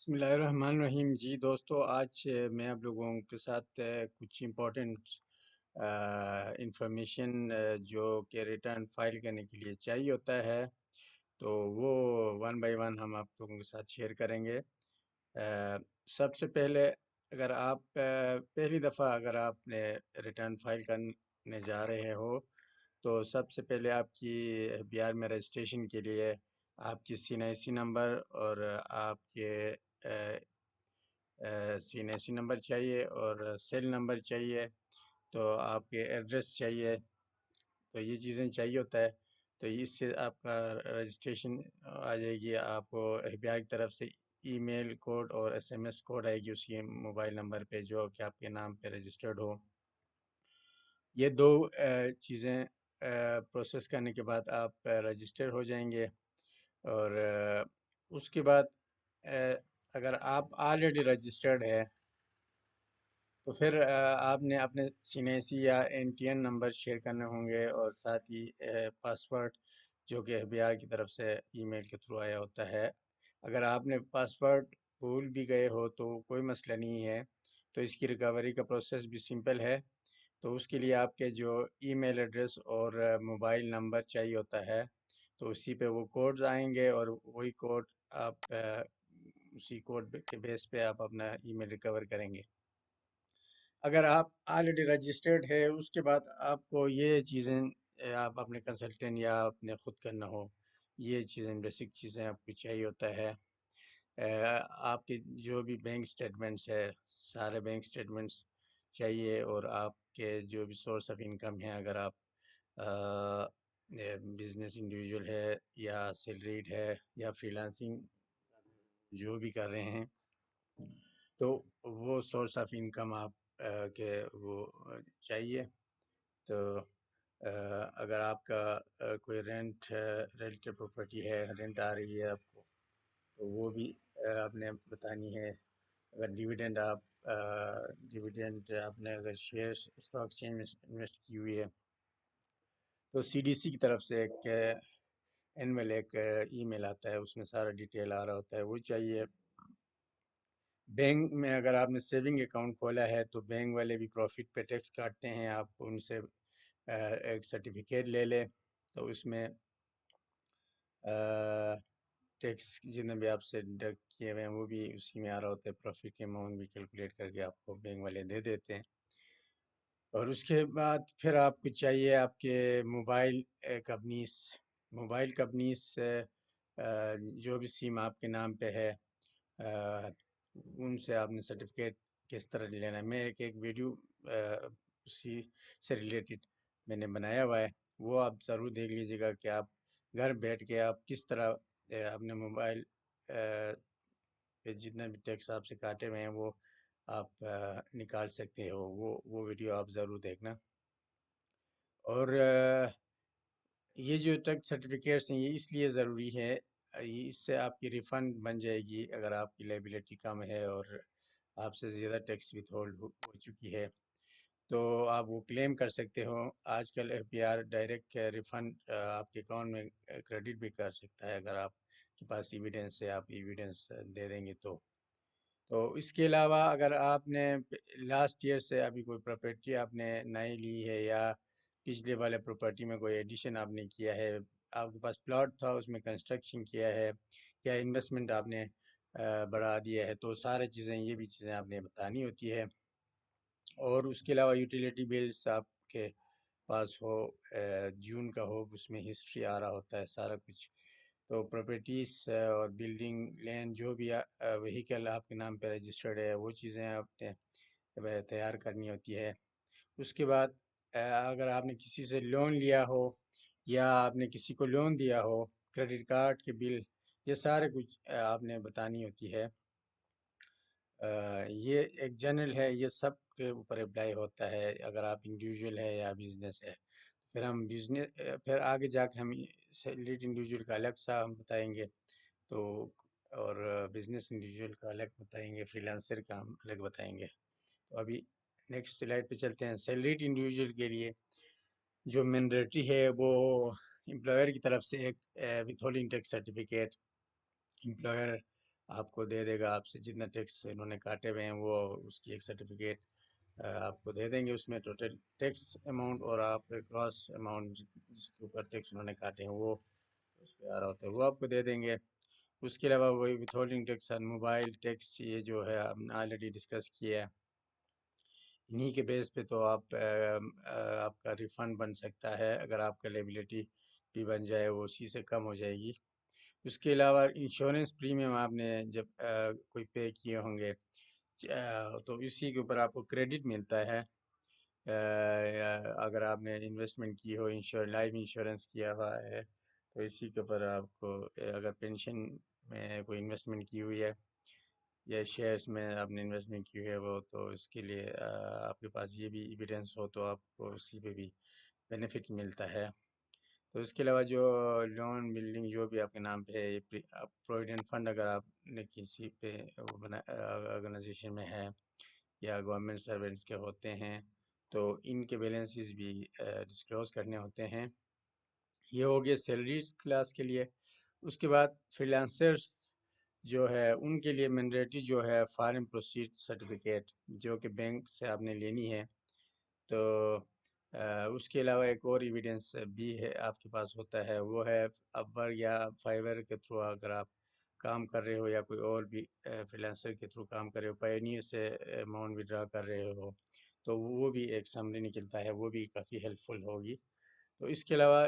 بسم اللہ الرحمن الرحیم. جی دوستو، آج میں آپ لوگوں کے ساتھ کچھ امپورٹنٹ انفارمیشن جو کہ ریٹرن فائل کرنے کے لیے چاہیے ہوتا ہے، تو وہ ون بائی ون ہم آپ لوگوں کے ساتھ شیئر کریں گے. سب سے پہلے، اگر آپ پہلی دفعہ اگر آپ نے ریٹرن فائل کرنے جا رہے ہو، تو سب سے پہلے آپ کی بہار میں رجسٹریشن کے لیے آپ کی CNIC نمبر اور آپ کے CNIC نمبر چاہیے اور سیل نمبر چاہیے، تو آپ کے ایڈریس چاہیے، تو یہ چیزیں چاہیے ہوتا ہے. تو اس سے آپ کا رجسٹریشن آ جائے گی. آپ کو FBI کی طرف سے ای میل کوڈ اور SMS کوڈ آئے گی اس کے موبائل نمبر پہ جو کہ آپ کے نام پہ رجسٹرڈ ہو. یہ دو چیزیں پروسیس کرنے کے بعد آپ رجسٹر ہو جائیں گے. اور اس کے بعد اگر آپ آلریڈی رجسٹرڈ ہے تو پھر آپ نے اپنے CNIC یا NTN نمبر شیئر کرنے ہوں گے، اور ساتھ ہی پاسورڈ جو کہ FBI کی طرف سے ای میل کے تھرو آیا ہوتا ہے. اگر آپ نے پاسورڈ بھول بھی گئے ہو تو کوئی مسئلہ نہیں ہے، تو اس کی ریکوری کا پروسیس بھی سمپل ہے. تو اس کے لیے آپ کے جو ای میل ایڈریس اور موبائل نمبر چاہیے ہوتا ہے، تو اسی پہ وہ کوڈز آئیں گے، اور وہی کوڈ آپ اسی کوڈ کے بیس پہ آپ اپنا ای میل ریکور کریں گے. اگر آپ آلریڈی رجسٹرڈ ہے، اس کے بعد آپ کو یہ چیزیں آپ اپنے کنسلٹنٹ یا اپنے خود کرنا ہو، یہ چیزیں بیسک چیزیں آپ کو چاہیے ہوتا ہے. آپ کے جو بھی بینک سٹیٹمنٹس ہے، سارے بینک سٹیٹمنٹس چاہیے، اور آپ کے جو بھی سورس آف انکم ہے، اگر آپ بزنس انڈیویجول ہے یا سیلریڈ ہے یا فری لانسنگ جو بھی کر رہے ہیں، تو وہ سورس آف انکم آپ کے وہ چاہیے. تو اگر آپ کا کوئی رینٹ پراپرٹی ہے، رینٹ آ رہی ہے آپ کو، تو وہ بھی آپ نے بتانی ہے. اگر ڈیویڈینڈ آپ نے اگر شیئر اسٹاک ایکسچینج میں انویسٹ کی ہوئی ہے، تو CDC کی طرف سے ایک اینول ایک ای میل آتا ہے، اس میں سارا ڈیٹیل آ رہا ہوتا ہے، وہ چاہیے. بینک میں اگر آپ نے سیونگ اکاؤنٹ کھولا ہے تو بینک والے بھی پروفٹ پہ ٹیکس کاٹتے ہیں. آپ ان سے ایک سرٹیفکیٹ لے لیں، تو اس میں ٹیکس جتنے بھی آپ سے ڈیڈکٹ کیے ہوئے ہیں وہ بھی اسی میں آ رہا ہوتا ہے. پروفٹ کے اماؤنٹ بھی کیلکولیٹ کر کے آپ کو بینک والے دے دیتے ہیں. اور اس کے بعد پھر آپ کو چاہیے آپ کے موبائل کمپنیز جو بھی سیم آپ کے نام پہ ہے، ان سے آپ نے سرٹیفکیٹ کس طرح لینا ہے. میں ایک ویڈیو اسی سے ریلیٹڈ میں نے بنایا ہوا ہے، وہ آپ ضرور دیکھ لیجیے گا کہ آپ گھر بیٹھ کے آپ کس طرح اپنے موبائل پہ جتنا بھی ٹیکس آپ سے کاٹے ہوئے ہیں وہ آپ نکال سکتے ہو. وہ ویڈیو آپ ضرور دیکھنا. اور یہ جو ٹیکس سرٹیفکیٹس ہیں یہ اس لیے ضروری ہے، اس سے آپ کی ریفنڈ بن جائے گی اگر آپ کی لائبلٹی کم ہے اور آپ سے زیادہ ٹیکس وتھ ہولڈ ہو چکی ہے، تو آپ وہ کلیم کر سکتے ہو. آج کل FBR ڈائریکٹ ریفنڈ آپ کے اکاؤنٹ میں کریڈٹ بھی کر سکتا ہے اگر آپ کے پاس ایویڈنس ہے، آپ ایویڈنس دے دیں گے تو. اس کے علاوہ اگر آپ نے لاسٹ ایئر سے ابھی کوئی پراپرٹی آپ نے نئی لی ہے، یا پچھلے والے پراپرٹی میں کوئی ایڈیشن آپ نے کیا ہے، آپ کے پاس پلاٹ تھا اس میں کنسٹرکشن کیا ہے، یا انویسٹمنٹ آپ نے بڑھا دیا ہے، تو سارے چیزیں یہ بھی چیزیں آپ نے بتانی ہوتی ہے. اور اس کے علاوہ یوٹیلیٹی بلز آپ کے پاس ہو، جون کا ہو، اس میں ہسٹری آ رہا ہوتا ہے سارا کچھ. تو پراپرٹیز اور بلڈنگ لینڈ جو بھی وہیکل آپ کے نام پہ رجسٹرڈ ہے، وہ چیزیں آپ نے تیار کرنی ہوتی ہے. اس کے بعد اگر آپ نے کسی سے لون لیا ہو یا آپ نے کسی کو لون دیا ہو، کریڈٹ کارڈ کے بل، یہ سارے کچھ آپ نے بتانی ہوتی ہے. یہ ایک جنرل ہے، یہ سب کے اوپر اپلائی ہوتا ہے اگر آپ انڈیویجول ہے یا بزنس ہے. پھر آگے جا کے ہم سیلریڈ انڈیویجول کا الگ سا ہم بتائیں گے، تو اور بزنس انڈیویجول کا الگ بتائیں گے، فری لانسر کا ہم الگ بتائیں گے. تو ابھی نیکسٹ سلائڈ پہ چلتے ہیں. سیلریڈ انڈیویجول کے لیے جو مینڈیٹری ہے وہ امپلائر کی طرف سے ایک withholding tax certificate, employer آپ کو دے دے گا، آپ سے جتنا ٹیکس انہوں نے کاٹے ہوئے ہیں وہ اس کی ایک سرٹیفکیٹ آپ کو دے دیں گے، اس میں ٹوٹل ٹیکس اماؤنٹ اور آپ کراس اماؤنٹ جس کے اوپر ٹیکس انہوں نے کاٹے ہیں وہ اس پہ آ رہا ہوتا ہے، وہ آپ کو دے دیں گے۔ اس کے علاوہ وہی وتھ ہولڈنگ ٹیکس اور موبائل ٹیکس، یہ جو ہے ہم نے آلریڈی ڈسکس کیا ہے، انہی کے بیس پہ تو آپ کا ریفنڈ بن سکتا ہے اگر آپ کا لیبلٹی بھی بن جائے، وہ اسی سے کم ہو جائے گی۔ اس کے علاوہ انشورنس پریمیم آپ نے جب کوئی پے کیے ہوں گے تو اسی کے اوپر آپ کو کریڈٹ ملتا ہے۔ اگر آپ نے انویسٹمنٹ کی ہو، لائف انشورنس کیا ہوا ہے تو اسی کے اوپر آپ کو اگر پینشن میں کوئی انویسٹمنٹ کی ہوئی ہے یا شیئرس میں آپ نے انویسٹمنٹ کی ہے وہ، تو اس کے لیے آپ کے پاس یہ بھی ایویڈنس ہو تو آپ کو اسی پہ بھی بینیفٹ ملتا ہے۔ تو اس کے علاوہ جو لون بلڈنگ جو بھی آپ کے نام پہ ہے، پروویڈنٹ فنڈ اگر آپ نے کسی پہ آرگنائزیشن میں ہے یا گورنمنٹ سرونٹس کے ہوتے ہیں تو ان کے بیلنسز بھی ڈسکلوز کرنے ہوتے ہیں۔ یہ ہو گیا سیلریز کلاس کے لیے۔ اس کے بعد فری لانسرس جو ہے ان کے لیے مینڈیٹری جو ہے فارم پروسیڈ سرٹیفکیٹ جو کہ بینک سے آپ نے لینی ہے۔ تو اس کے علاوہ ایک اور ایویڈنس بھی ہے آپ کے پاس ہوتا ہے، وہ ہے اپور یا فائیور کے تھرو اگر آپ کام کر رہے ہو یا کوئی اور بھی فری لانسر کے تھرو کام کر رہے ہو، پائنیئر سے اماؤنٹ وڈرا کر رہے ہو تو وہ بھی ایک سمری نکلتا ہے، وہ بھی کافی ہیلپ فل ہوگی۔ تو اس کے علاوہ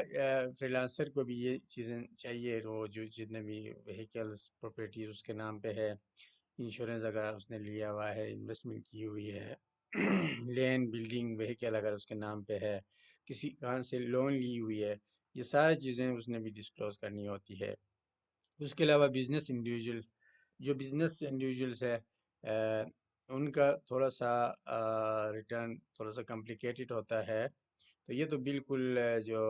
فری لانسر کو بھی یہ چیزیں چاہیے، وہ جو جتنے بھی وہیکلس پراپرٹیز اس کے نام پہ ہے، انشورنس اگر اس نے لیا ہوا ہے، انویسٹمنٹ کی ہوئی ہے، لینڈ بلڈنگ وہیکل اگر اس کے نام پہ ہے، کسی کہاں سے لون لی ہوئی ہے، یہ ساری چیزیں اس نے بھی ڈسکلوز کرنی ہوتی ہے۔ اس کے علاوہ بزنس انڈیویجول، جو بزنس انڈیویجولس ہے ان کا تھوڑا سا ریٹرن تھوڑا سا کمپلیکیٹڈ ہوتا ہے۔ تو یہ تو بالکل جو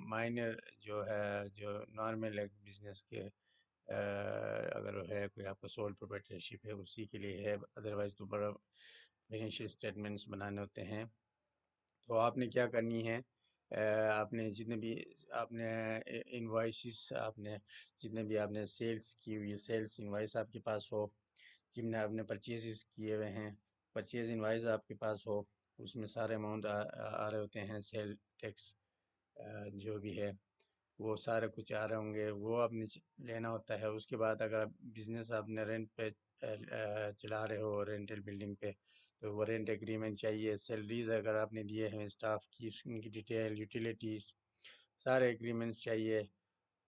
مائنر جو ہے جو نارمل ایک بزنس کے اگر ہے کوئی آپ کا سول پروپریٹرشپ ہے اسی کے لیے ہے، ادروائز تو بڑا فائنینشیل اسٹیٹمنٹس بنانے ہوتے ہیں۔ تو آپ نے کیا کرنی ہے، آپ نے جتنے بھی آپ نے انوائسز آپ نے جتنے بھی آپ نے سیلس کی ہوئی سیلس انوائس آپ کے پاس ہو، جن میں آپ نے پرچیزز کیے ہوئے ہیں پرچیز انوائس آپ کے پاس ہو، اس میں سارے اماؤنٹ آ رہے ہوتے ہیں، سیل ٹیکس جو بھی ہے وہ سارے کچھ آ رہے ہوں گے، وہ آپ نے لینا ہوتا ہے۔ اس کے بعد اگر بزنس آپ نے رینٹ پہ چلا رہے ہو، رینٹل بلڈنگ پہ، تو وہ رینٹ ایگریمنٹ چاہیے، سیلریز اگر آپ نے دیے ہیں اسٹاف کی ان کی ڈیٹیل، یوٹیلیٹیز، سارے ایگریمنٹس چاہیے۔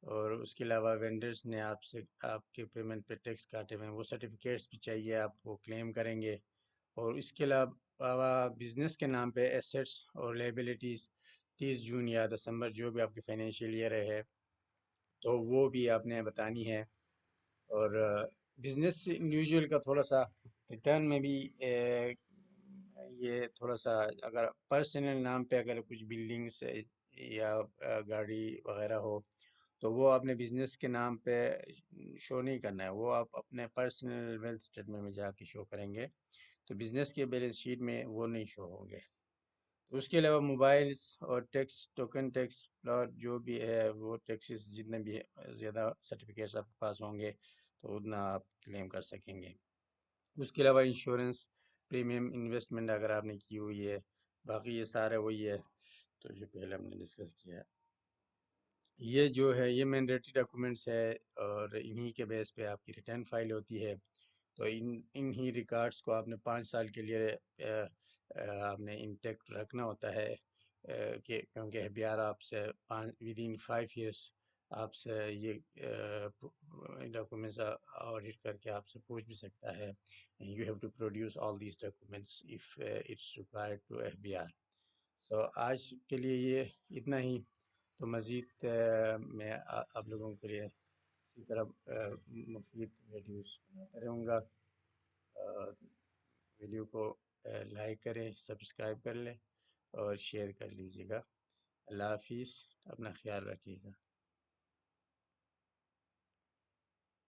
اور اس کے علاوہ وینڈرز نے آپ سے آپ کے پیمنٹ پہ ٹیکس کاٹے ہوئے ہیں وہ سرٹیفکیٹس بھی چاہیے، آپ وہ کلیم کریں گے۔ اور اس کے علاوہ بزنس کے نام پہ ایسیٹس اور لیبلٹیز 30 جون یا دسمبر جو بھی آپ کی فائنینشیل ایئر ہے تو وہ بھی آپ نے بتانی ہے۔ اور بزنس انڈیویجول کا تھوڑا سا ریٹرن میں بھی یہ تھوڑا سا اگر پرسنل نام پہ اگر کچھ بلڈنگس یا گاڑی وغیرہ ہو تو وہ اپنے بزنس کے نام پہ شو نہیں کرنا ہے، وہ آپ اپنے پرسنل ویلتھ اسٹیٹمنٹ میں جا کے شو کریں گے، تو بزنس کے بیلنس شیٹ میں وہ نہیں شو ہوں گے۔ اس کے علاوہ موبائلس اور ٹیکس ٹوکن ٹیکس اور جو بھی ہے وہ ٹیکسز جتنے بھی زیادہ سرٹیفکیٹس آپ کے پاس ہوں گے تو اتنا آپ کلیم کر سکیں گے۔ اس کے علاوہ انشورنس پریمیم انویسٹمنٹ اگر آپ نے کی ہوئی ہے، باقی یہ سارے وہی ہے تو جو پہلے ہم نے ڈسکس کیا ہے۔ یہ جو ہے یہ مینڈیٹری ڈاکومنٹس ہے اور انہی کے بیس پہ آپ کی ریٹرن فائل ہوتی ہے۔ تو ان ہی ریکارڈس کو آپ نے 5 سال کے لیے آپ نے انٹیکٹ رکھنا ہوتا ہے، کہ کیونکہ ایف بی آر آپ سے ودین 5 ایئرس آپ سے یہ ڈاکومنٹس آڈٹ کر کے آپ سے پوچھ بھی سکتا ہے، you have to produce all these documents if it's required to F B R. So آج کے لیے یہ اتنا ہی، تو مزید میں آپ لوگوں کے لیے اسی طرح مفید ویڈیوز بناتا رہوں گا۔ ویڈیو کو لائک کریں، سبسکرائب کر لیں اور شیئر کر لیجیے گا۔ اللہ حافظ، اپنا خیال رکھیے گا۔